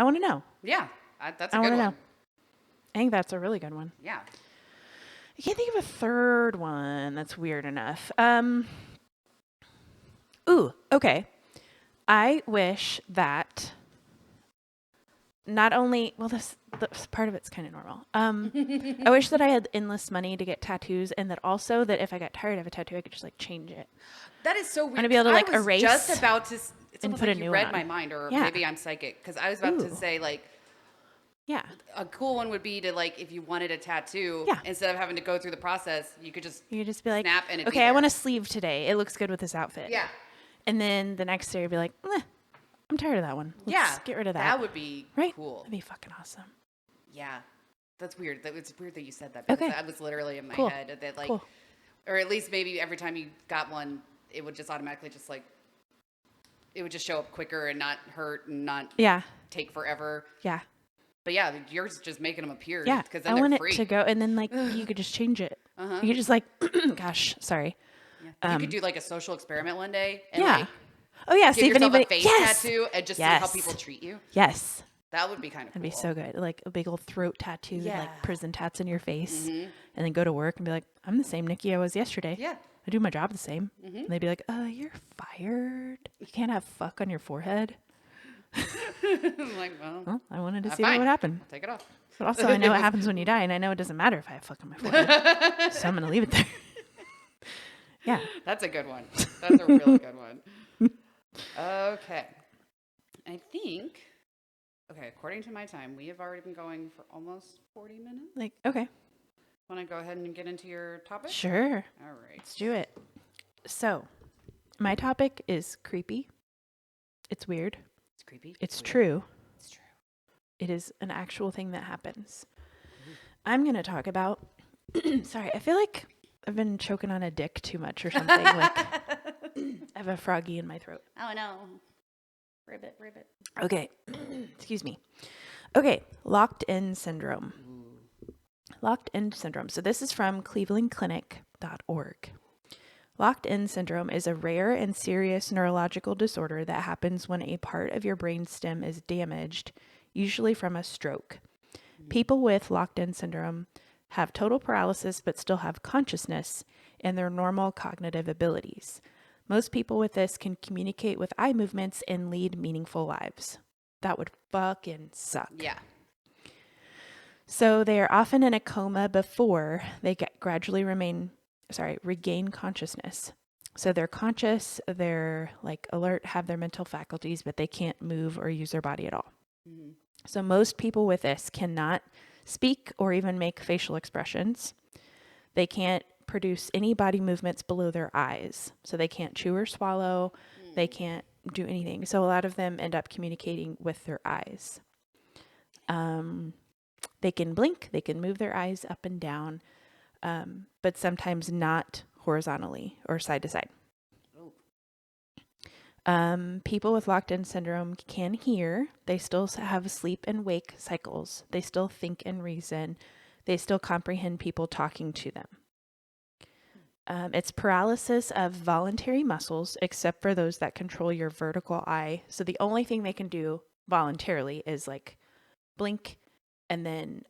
want to know. Yeah. That's a I good want to one. know. I think that's a really good one. Yeah. I can't think of a third one that's weird enough. Okay. I wish that not only, the part of it's kind of normal. I wish that I had endless money to get tattoos, and that also that if I got tired of a tattoo, I could just like change it. That is so weird. gonna be able to, 'cause like, I was erase just about to. It's and almost put like a you new read one my on. mind, or Yeah. maybe I'm psychic. Because I was about to Ooh. say like Yeah. a cool one would be to like if you wanted a tattoo, Yeah. instead of having to go through the process, you could just You could just be like, snap and it'd be okay, I there. want a sleeve today. It looks good with this outfit. Yeah. And then the next day you'd be like, I'm tired of that one. Let's Yeah. get rid of that. That would be right? cool. That'd be fucking awesome. Yeah. That's weird. It's weird that you said that because Okay. that was literally in my Cool. head that like, Cool. or at least maybe every time you got one, it would just automatically just like, it would just show up quicker and not hurt and not Yeah. take forever. Yeah. But yeah, yours is just making them appear. Yeah. Because I then they're want free. it to go, and then like you could just change it. Uh-huh. You could just like, gosh, sorry. Yeah. You could do like a social experiment one day. And Yeah. Like, Oh yeah. give See if yourself anybody. a face Yes. tattoo and just see how Yes. people treat you. Yes. That would be kind of cool. That'd be so good. Like a big old throat tattoo, Yeah. like prison tats in your face, and then go to work and be like, I'm the same Nikki I was yesterday. Yeah. I do my job the same. And they'd be like, you're fired. You can't have fuck on your forehead. I'm like, well, Well, I wanted to see fine. what would happen. take it off. But also, I know what happens when you die, and I know it doesn't matter if I have fuck on my forehead. So I'm going to leave it there. Yeah. That's a good one. That's a really good one. Okay. I think, okay, according to my time, we have already been going for almost 40 minutes. Like, okay. Want to go ahead and get into your topic? Sure. All right. Let's do it. So, my topic is creepy. It's weird. It's creepy. It's weird. true. It's true. It is an actual thing that happens. I'm going to talk about, sorry, I feel like I've been choking on a dick too much or something. Like, I have a froggy in my throat. Oh, no. Ribbit, ribbit. Okay. Excuse me. Okay. Locked in syndrome. Locked in syndrome. So this is from clevelandclinic.org. Locked in syndrome is a rare and serious neurological disorder that happens when a part of your brainstem is damaged, usually from a stroke. People with locked in syndrome have total paralysis but still have consciousness and their normal cognitive abilities. Most people with this can communicate with eye movements and lead meaningful lives. That would fucking suck. Yeah. So they are often in a coma before they regain consciousness. So they're conscious, they're like alert, have their mental faculties, but they can't move or use their body at all. Mm-hmm. So most people with this cannot speak or even make facial expressions. They can't produce any body movements below their eyes. So they can't chew or swallow. They can't do anything. So a lot of them end up communicating with their eyes. They can blink, they can move their eyes up and down, but sometimes not horizontally or side to side. People with locked-in syndrome can hear. They still have sleep and wake cycles. They still think and reason. They still comprehend people talking to them. It's paralysis of voluntary muscles, except for those that control your vertical eye. So the only thing they can do voluntarily is like blink, and then,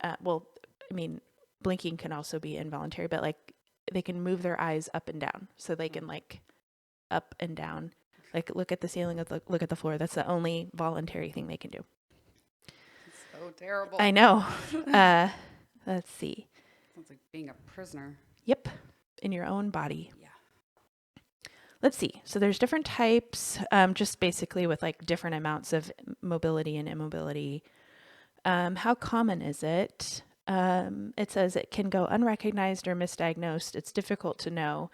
blinking can also be involuntary, but like they can move their eyes up and down. So they can like up and down. Like, look at the ceiling, look at the floor. That's the only voluntary thing they can do. So terrible. I know. Let's see. Sounds like being a prisoner. Yep. In your own body. Yeah. Let's see. So there's different types, just basically with like different amounts of mobility and immobility. How common is it? It says it can go unrecognized or misdiagnosed. It's difficult to know,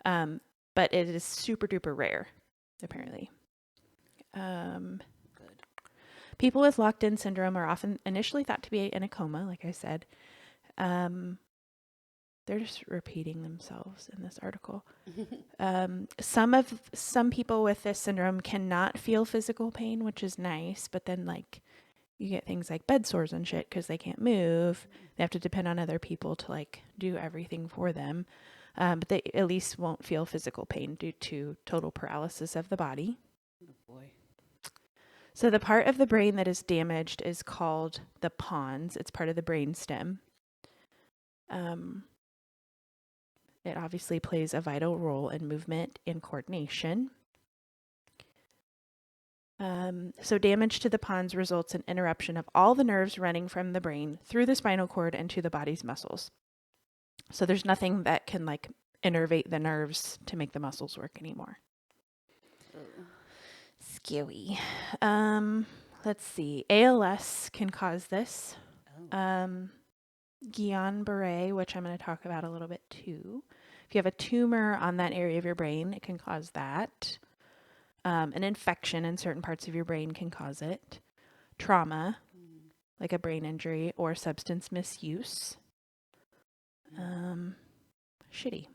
but it is super duper rare, apparently. Good. People with locked-in syndrome are often initially thought to be in a coma, like I said. They're just repeating themselves in this article. Some people with this syndrome cannot feel physical pain, which is nice, but then like you get things like bed sores and shit because they can't move. They have to depend on other people to like do everything for them. But they at least won't feel physical pain due to total paralysis of the body. Oh boy. So the part of the brain that is damaged is called the pons. It's part of the brain stem. It obviously plays a vital role in movement and coordination. So damage to the pons results in interruption of all the nerves running from the brain through the spinal cord and to the body's muscles. So there's nothing that can like innervate the nerves to make the muscles work anymore. Scary. Let's see. ALS can cause this. Guillain-Barré, which I'm going to talk about a little bit too. If you have a tumor on that area of your brain, it can cause that. An infection in certain parts of your brain can cause it. Trauma, like a brain injury or substance misuse. Shitty.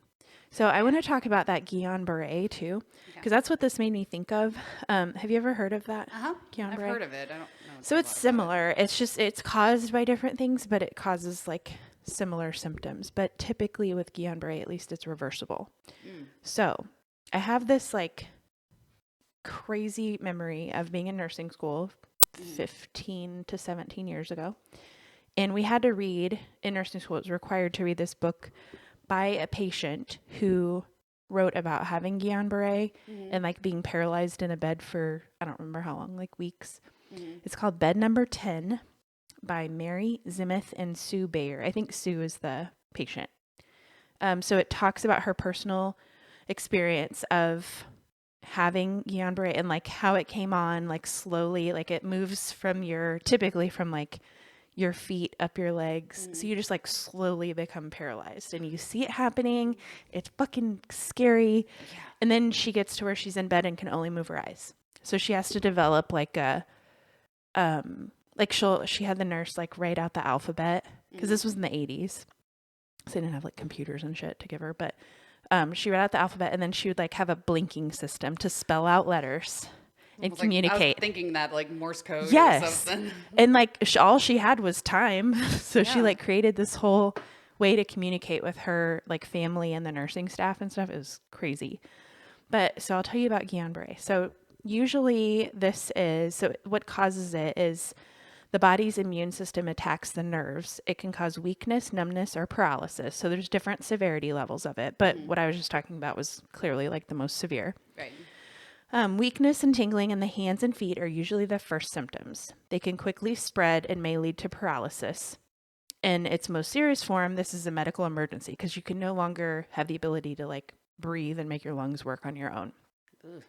So I want to talk about that Guillain-Barré too, because that's what this made me think of. Have you ever heard of that? I've Guillain-Barré? heard of it. I don't know. So it's similar. It's just, it's caused by different things, but it causes like similar symptoms. But typically with Guillain-Barré, at least it's reversible. So I have this like crazy memory of being in nursing school 15 to 17 years ago. And we had to read in nursing school, it was required to read this book by a patient who wrote about having Guillain-Barré and like being paralyzed in a bed for, I don't remember how long, like weeks. It's called Bed Number 10 by Mary Zimeth and Sue Bayer. I think Sue is the patient. So it talks about her personal experience of having Guillain-Barré and like how it came on, like slowly, like it moves from typically from like your feet up your legs. So you just like slowly become paralyzed and you see it happening. It's fucking scary. Yeah. And then she gets to where she's in bed and can only move her eyes. So she has to develop like a, she had the nurse like write out the alphabet because this was in the 80s. So they didn't have like computers and shit to give her, but she read out the alphabet and then she would like have a blinking system to spell out letters and communicate. I was thinking that like Morse code yes. or something. And like all she had was time. So she like created this whole way to communicate with her like family and the nursing staff and stuff. It was crazy. But so I'll tell you about Guillain-Barré. So usually what causes it is the body's immune system attacks the nerves. It can cause weakness, numbness, or paralysis. So there's different severity levels of it. But what I was just talking about was clearly like the most severe. Right. Weakness and tingling in the hands and feet are usually the first symptoms. They can quickly spread and may lead to paralysis. In its most serious form, this is a medical emergency because you can no longer have the ability to like breathe and make your lungs work on your own. Ugh.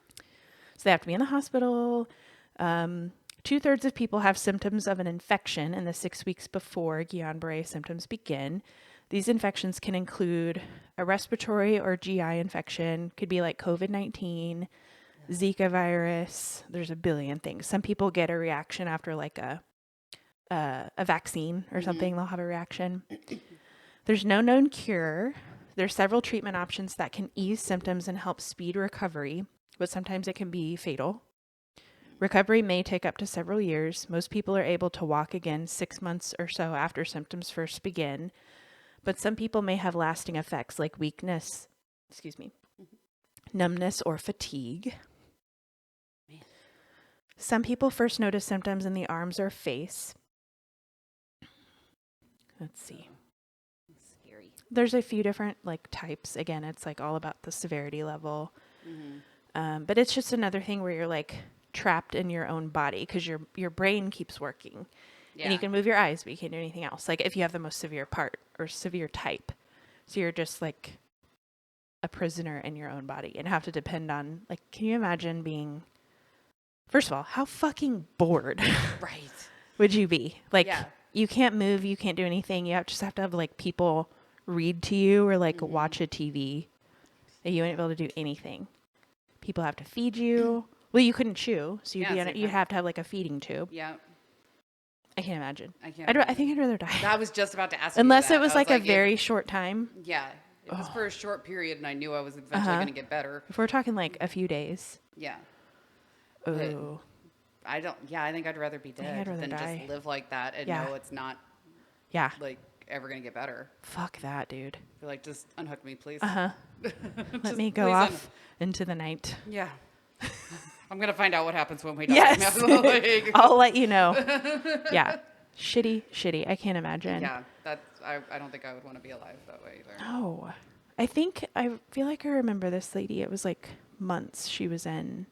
So they have to be in the hospital. 2/3 of people have symptoms of an infection in the 6 weeks before Guillain-Barré symptoms begin. These infections can include a respiratory or GI infection, could be like COVID-19, Zika virus. There's a billion things. Some people get a reaction after like a vaccine or something. They'll have a reaction. There's no known cure. There's several treatment options that can ease symptoms and help speed recovery, but sometimes it can be fatal. Recovery may take up to several years. Most people are able to walk again 6 months or so after symptoms first begin, but some people may have lasting effects like weakness, numbness, or fatigue. Man. Some people first notice symptoms in the arms or face. Let's see. Scary. There's a few different like types. Again, it's like all about the severity level. But it's just another thing where you're like trapped in your own body because your brain keeps working. Yeah. And you can move your eyes, but you can't do anything else. Like if you have the most severe part or severe type. So you're just like a prisoner in your own body and have to depend on, like, can you imagine being, first of all, how fucking bored Right. would you be? Like, you can't move, you can't do anything. You just have to have like people read to you or like watch a TV. You wouldn't be able to do anything. People have to feed you. Well, you couldn't chew, so you'd have to have like a feeding tube. Yeah. I can't imagine. I think I'd rather die. I was just about to ask Unless you it was like a very short time. Yeah. It was for a short period and I knew I was eventually going to get better. If we're talking like a few days. Yeah. Oh. I think I'd rather be dead than die. just live like that and know it's not like ever going to get better. Fuck that, dude. You're like, just unhook me, please. Let me go off into the night. Yeah. I'm going to find out what happens when we die. Yes. I'll let you know. Yeah. Shitty. I can't imagine. Yeah. I don't think I would want to be alive that way either. No. I feel like I remember this lady. It was like months she was in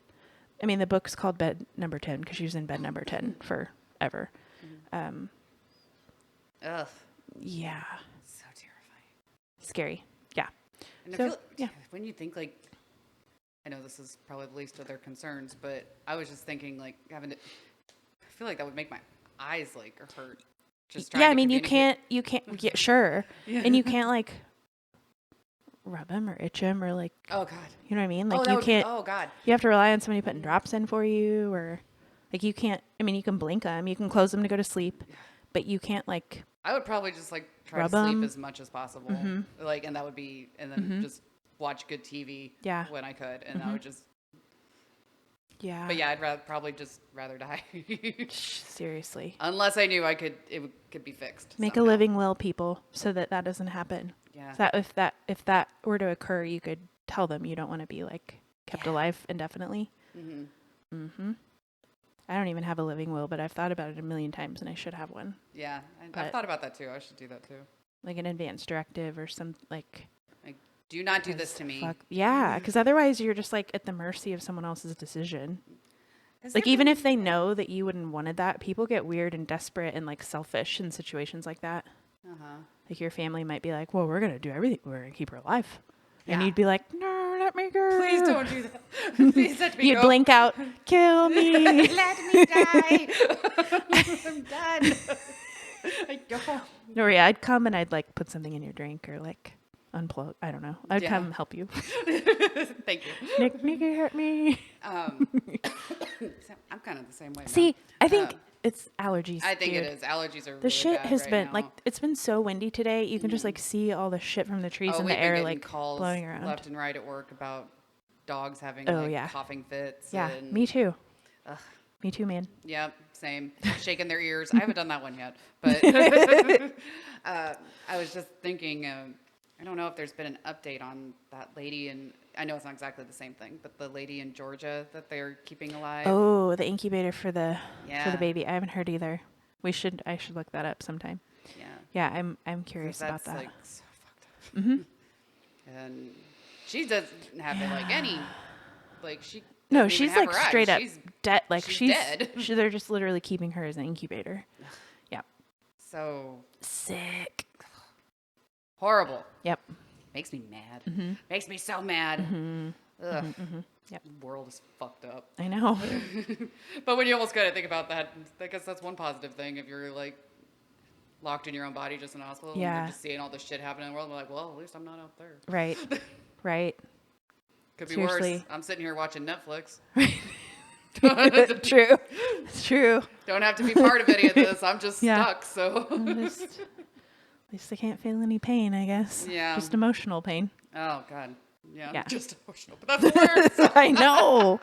I mean, the book's called Bed Number 10 because she was in bed number 10 forever. Ugh. Yeah. So terrifying. Scary. Yeah. And I So, feel, yeah. when you think like, I know this is probably the least of their concerns, but I was just thinking like having to, I feel like that would make my eyes like hurt. Just trying Yeah, to I mean, you communicate. can't, yeah, sure. And you can't like rub them or itch them or like, Oh God. you know what I mean? Like Oh, that you would be- can't, oh God. you have to rely on somebody putting drops in for you or like you can't, I mean, you can blink them, you can close them to go to sleep, but you can't like, I would probably just like try Rub to sleep 'em. as much as possible. Like, and that would be, and then just watch good TV Yeah. when I could. And I would just, yeah. but yeah, I'd probably just rather die. Seriously. Unless I knew could be fixed. Make a somehow. living will, people, so that that doesn't happen. Yeah. So that if that were to occur, you could tell them you don't want to be like kept alive indefinitely. I don't even have a living will, but I've thought about it a million times, and I should have one, Yeah. I've But- thought about that too. I should do that too. like an advance directive or some like. Like, do not do this to me. Fuck, yeah, because otherwise you're just like at the mercy of someone else's decision. Has Like there even been- if they know that you wouldn't wanted that, people get weird and desperate and like selfish in situations like that. Uh-huh. Like your family might be like, "Well, we're gonna do everything. We're gonna keep her alive," and Yeah. you'd be like, "No, let me go. Please don't do that. Please let me You'd go. blink out, kill me. Let me die. I'm done. I don't. No, yeah, I'd come and I'd like put something in your drink or like unplug. I don't know. I'd Yeah. come help you. Thank you. Nick, you hurt me. So I'm kind of the same way. now. See, I think Um, it's allergies. I think dude. it is. Allergies are The really shit bad has right been now. like it's been so windy today. You can just like see all the shit from the trees in we've the been air getting like calls blowing around. left and right at work about dogs having Oh, like yeah. coughing fits. Yeah, and, me too. Me too, man. Yep, same. Shaking their ears. I haven't done that one yet, but I was just thinking. I don't know if there's been an update on that lady, and I know it's not exactly the same thing, but the lady in Georgia that they're keeping alive. Oh, the incubator for the Yeah. baby. I haven't heard either. I should look that up sometime. Yeah, Yeah, I'm 'cause curious about that's that. like so fucked up. And she doesn't have like any, like she. No, doesn't even she's have like her eyes. straight up She's dead. Like she's dead. they're just literally keeping her as an incubator. Yeah. so Sick. horrible. Yep. Makes me mad. Makes me so mad. Ugh. Yep. The world is fucked up. I know. But when you almost kind of think about that, I guess that's one positive thing. If you're like locked in your own body just in a hospital and Yeah. you're just seeing all this shit happening in the world, we're like, well, at least I'm not out there. Right. Right. Could be Seriously. worse. I'm sitting here watching Netflix. True. It's true. Don't have to be part of any of this. I'm just Yeah. stuck. So, Just, at least I can't feel any pain, I guess. Yeah. Just emotional pain. oh God, yeah, Yeah. just emotional. But that's worse. I know.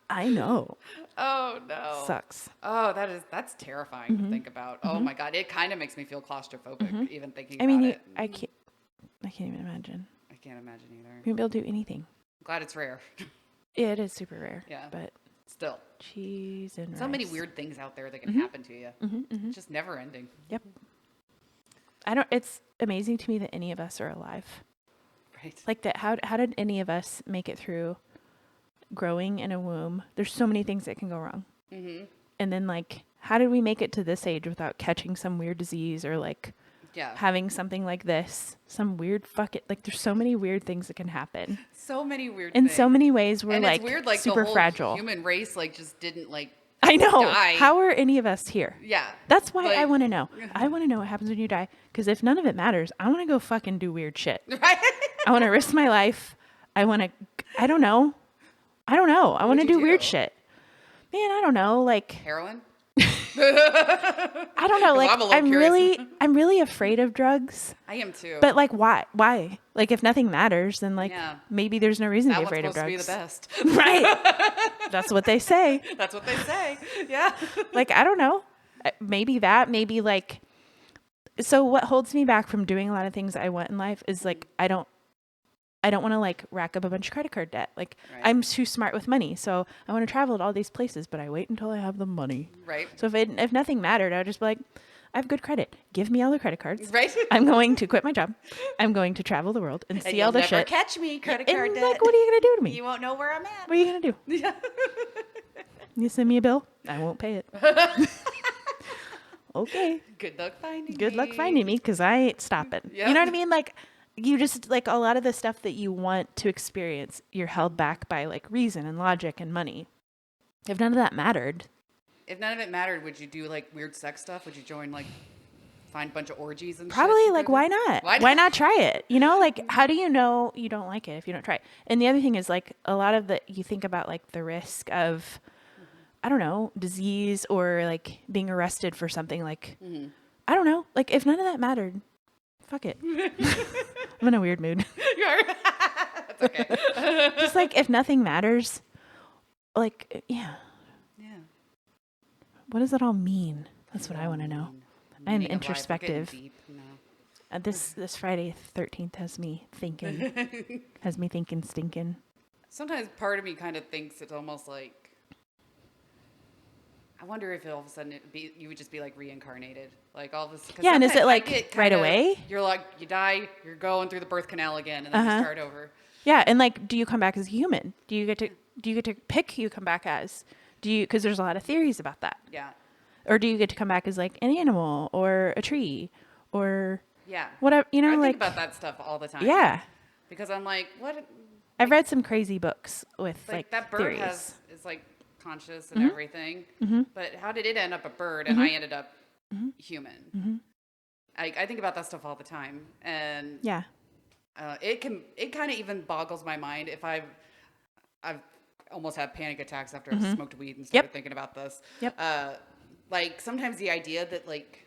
I know. Oh no. Sucks. Oh, that's terrifying to think about. Oh my God, it kind of makes me feel claustrophobic even thinking I mean, about it. I can't even imagine. I can't imagine either. You won't be able to do anything. Glad it's rare. Yeah, it is super rare. Yeah. But Still, cheese and so many rice. weird things out there that can happen to you. It's just never ending. Yep. It's amazing to me that any of us are alive. Right. Like that. How did any of us make it through growing in a womb? There's so many things that can go wrong. And then like, how did we make it to this age without catching some weird disease or like Yeah. having something like this, some weird like there's so many weird things that can happen. So many weird In things. so many ways we're and like, it's weird, like super the whole fragile. human race, like just didn't like. I know. die. How are any of us here? Yeah. That's why I Like- want to know. I want to know what happens when you die. Because if none of it matters, I want to go fucking do weird shit. Right. I want to risk my life. I want to, I don't know. I want to would you do weird do? shit. Man, I don't know. Like, Heroin. I don't know. Like, I'm a little curious. I'm really afraid of drugs. I am too. But like, why? Why? Like, if nothing matters, then like, Yeah. maybe there's no reason to that be one's afraid of supposed drugs. to be the best. Right. That's what they say. That's what they say. Yeah. Like, I don't know. Maybe that, maybe like, so what holds me back from doing a lot of things I want in life is like, I don't want to like rack up a bunch of credit card debt. Like Right. I'm too smart with money. So I want to travel to all these places, but I wait until I have the money. Right. So if nothing mattered, I would just be like, I have good credit. Give me all the credit cards. Right. I'm going to quit my job. I'm going to travel the world and And see you'll all the never shit. catch me, credit And card debt. like, what are you going to do to me? You won't know where I'm at. What are you going to do? Yeah. You send me a bill, I won't pay it. Okay. Good luck finding Good luck me. finding me because I ain't stopping. You know what I mean? Like, you just, like, a lot of the stuff that you want to experience, you're held back by, like, reason and logic and money. If none of that mattered, If none of it mattered, would you do like weird sex stuff? Would you join like find a bunch of orgies and probably, shit? like, why not? Why not try it? You know, like, how do you know you don't like it if you don't try it? And the other thing is, like, a lot of you think about, like, the risk of, I don't know, disease or, like, being arrested for something, like, I don't know. Like, if none of that mattered, fuck it. I'm in a weird mood. That's okay. Just, like, if nothing matters, like, yeah. Yeah. What does that all mean? That's what I want to know. I'm Meaning of life. We're getting introspective. deep now. This Friday 13th has me thinking. Stinking. Sometimes part of me kind of thinks it's almost like I wonder if all of a sudden you would just be like reincarnated, like all of this. Yeah, and is it sometimes I like get right kinda- away? You're like you die, you're going through the birth canal again, and then you start over. Yeah, and like, do you come back as a human? Do you get to pick who you come back as? Because there's a lot of theories about that. Yeah, Or do you get to come back as like an animal or a tree or yeah. whatever? You know, I like think about that stuff all the time. yeah. because I'm like, what? I've read some crazy books with like that bird theories. is like conscious and everything, but how did it end up a bird and I ended up human? I think about that stuff all the time, and Yeah. it kind of even boggles my mind if I've almost had panic attacks after I've smoked weed and started thinking about this. Yep. Like sometimes the idea that like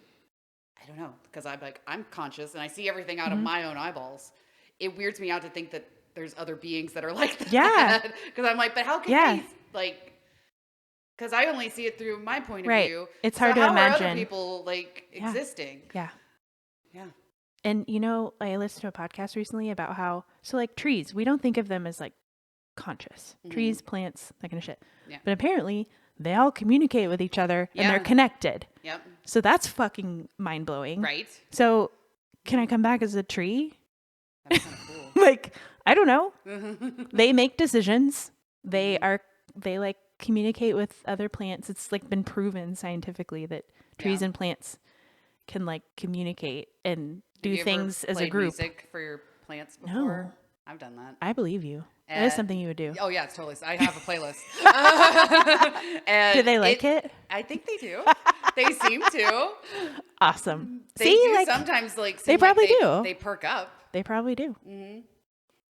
I don't know, because I'm conscious and I see everything out of my own eyeballs. It weirds me out to think that there's other beings that are like that. Yeah. Because I'm like, but how can Yeah. they like? Because I only see it through my point of Right. view. It's So hard to how Are imagine. other people like Yeah. existing? Yeah. Yeah. And you know, I listened to a podcast recently about how like trees, we don't think of them as like conscious. Trees, plants, that kind of shit. Yeah. But apparently they all communicate with each other and Yeah. they're connected. Yep. So that's fucking mind blowing. Right. So can I come back as a tree? That's kind of cool. Like, I don't know. They make decisions. They like communicate with other plants. It's like been proven scientifically that trees Yeah. and plants can like communicate and do Have you ever and as a played group. Music for your plants No. before? I've done that. I believe you. That is Uh, something you would do. Oh yeah, it's totally. I have a playlist. And Do they like it? I think they do. They seem to. Awesome. They See, do like sometimes like they seem like probably do. They perk up. they probably do.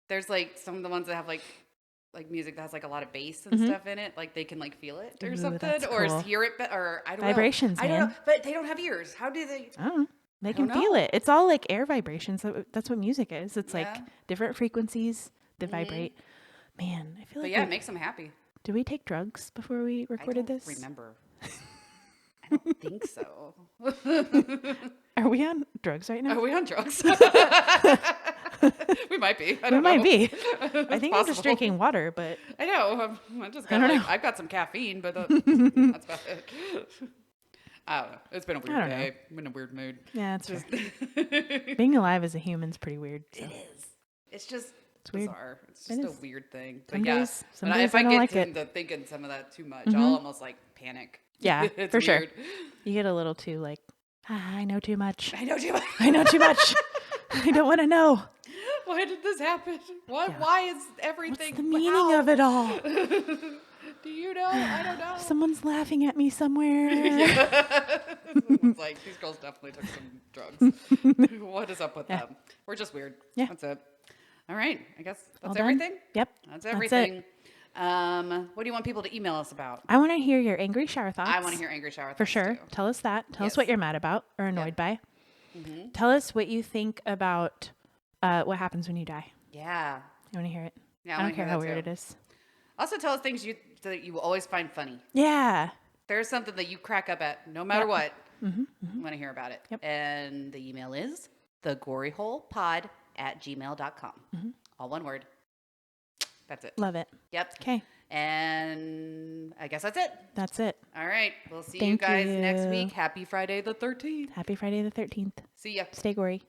There's like some of the ones that have like music that has like a lot of bass and stuff in it. Like they can like feel it or Ooh, something, that's or cool. hear it, or I don't Vibrations, know. I don't man. know, but they don't have ears. How do they? I don't know. They can don't feel know. it. It's all like air vibrations. That's what music is. It's like Yeah. different frequencies that vibrate. Man, I feel But like yeah, it makes them happy. did we take drugs before we recorded I don't this? remember. I don't think so. Are we on drugs right now? Are we on drugs? We might be. I We don't might know. be. It's I think I'm just possible. drinking water, but I know. I just got I don't like know. I've got some caffeine, but that's about it. I don't know. It's been a weird don't know. day. I'm in a weird mood. yeah, it's fair. Being alive as a human's pretty weird. So. It is. It's just It's weird. bizarre. It's It just a is. weird thing. But Some yeah, days- some but days if I I don't get like it. into thinking some of that too much, I'll almost like panic. Yeah, It's for sure. weird. You get a little too like, I know too much. I know too much. I know too much. I don't want to know. Why did this happen? What? Yeah. Why is everything? What's the meaning of it all? Do you know? I don't know. Someone's laughing at me somewhere. It's like these girls definitely took some drugs. What is up with them? We're just weird. Yeah. That's it. All right. I guess All that's done? everything. Yep. That's it. everything. What do you want people to email us about? I want to hear your angry shower thoughts. I want to hear angry shower For thoughts, sure. too. Tell us that. Tell us Yes. what you're mad about or annoyed by. Tell us what you think about what happens when you die. Yeah. I want to hear it. Yeah, I I wanna don't care hear how that weird too. it is. Also, tell us things that you will always find funny. Yeah. There's something that you crack up at no matter what. Mm-hmm. I want to hear about it. Yep. And the email is thegoryholepod@gmail.com. All one word. That's it. Love it. Yep. Okay. And I guess that's it. That's it. All right. We'll see you Thank guys next you. week. Happy Friday the 13th. Happy Friday the 13th. See ya. Stay gory.